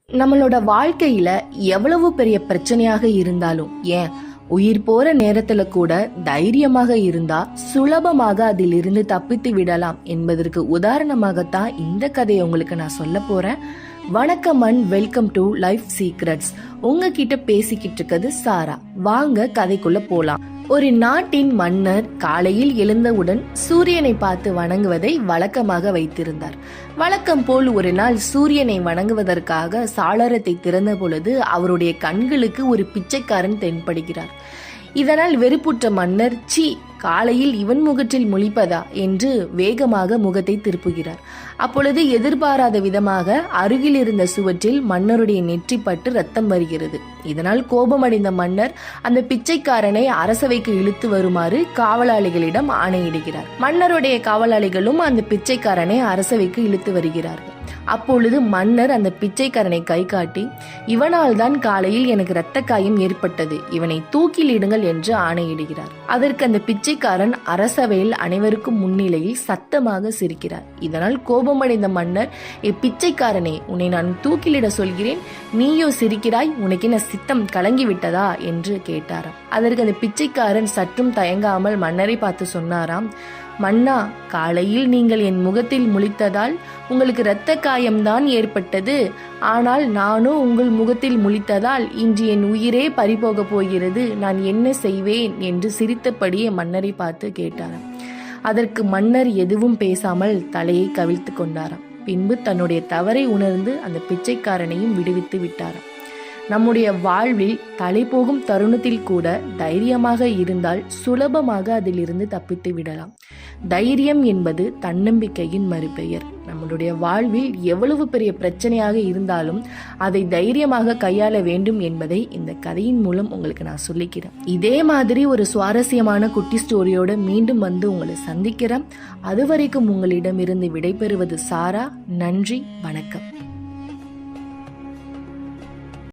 நம்மளோட வாழ்க்கையில எவ்வளவு பெரிய பிரச்சனையாக இருந்தாலும், ஏன் உயிர் போற நேரத்துல கூட தைரியமாக இருந்தா சுலபமாக அதிலிருந்து தப்பித்து விடலாம் என்பதற்கு உதாரணமாகத்தான் இந்த கதையை உங்களுக்கு நான் சொல்ல போறேன். வணக்கம் and welcome to life secrets. உங்ககிட்ட பேசிக்கிட்டு இருக்கிறது சாரா. வாங்க கதைக்குள்ள போலாம். ஒரு நாட்டின் மன்னர் காலையில் எழுந்தவுடன் சூரியனை பார்த்து வணங்குவதை வழக்கமாக வைத்திருந்தார். வழக்கம் போல் ஒரு நாள் சூரியனை வணங்குவதற்காக சாளரத்தை திறந்த பொழுது அவருடைய கண்களுக்கு ஒரு பிச்சைக்காரன் தென்படுகிறார். இதனால் வெறுப்புற்ற மன்னர், சி, காலையில் இவன் முகத்தில் முழிப்பதா என்று வேகமாக முகத்தை திருப்புகிறார். அப்பொழுது எதிர்பாராத விதமாக அருகில் இருந்த சுவற்றில் மன்னருடைய நெற்றி பட்டு ரத்தம் வருகிறது. இதனால் கோபமடைந்த மன்னர் அந்த பிச்சைக்காரனை அரசவைக்கு இழுத்து வருமாறு காவலாளிகளிடம் ஆணையிடுகிறார். மன்னருடைய காவலாளிகளும் அந்த பிச்சைக்காரனை அரசவைக்கு இழுத்து வருகிறார்கள். அப்பொழுது மன்னர் அந்த பிச்சைக்காரனை கை காட்டி, இவனால் தான் காலையில் எனக்கு இரத்த காயம் ஏற்பட்டது, இவனை தூக்கில் இடுங்கள் என்று ஆணையிடுகிறார். அதற்கு அந்த பிச்சைக்காரன் அரசவையில் அனைவருக்கும் முன்னிலையில் சத்தமாக சிரிக்கிறார். இதனால் கோபமடைந்த மன்னர், பிச்சைக்காரனே, உன்னை நான் தூக்கிலிட சொல்கிறேன், நீயோ சிரிக்கிறாய், உனக்கு என்ன சித்தம் கலங்கி விட்டதா என்று கேட்டாராம். அதற்கு அந்த பிச்சைக்காரன் சற்றும் தயங்காமல் மன்னரை பார்த்து சொன்னாராம், மன்னா, காலையில் நீங்கள் என் முகத்தில் முழித்ததால் உங்களுக்கு இரத்த காயம்தான் ஏற்பட்டது. ஆனால் நானோ உங்கள் முகத்தில் முழித்ததால் இன்று என் உயிரே பறிபோக போகிறது. நான் என்ன செய்வேன் என்று சிரித்தபடியே மன்னரை பார்த்து கேட்டாராம். அதற்கு மன்னர் எதுவும் பேசாமல் தலையை கவிழ்த்து கொண்டாராம். பின்பு தன்னுடைய தவறை உணர்ந்து அந்த பிச்சைக்காரனையும் விடுவித்து விட்டாராம். நம்முடைய வாழ்வில் தலை போகும் தருணத்தில் கூட தைரியமாக இருந்தால் சுலபமாக அதிலிருந்து தப்பித்து விடலாம். தைரியம் என்பது தன்னம்பிக்கையின் மறுபெயர். நம்மளுடைய வாழ்வில் எவ்வளவு பெரிய பிரச்சனையாக இருந்தாலும் அதை தைரியமாக கையாள வேண்டும் என்பதை இந்த கதையின் மூலம் உங்களுக்கு நான் சொல்லிக்கிறேன். இதே மாதிரி ஒரு சுவாரஸ்யமான குட்டி ஸ்டோரியோட மீண்டும் வந்து உங்களை சந்திக்கிறேன். அதுவரைக்கும் உங்களிடமிருந்து விடைபெறுவது சாரா. நன்றி, வணக்கம்.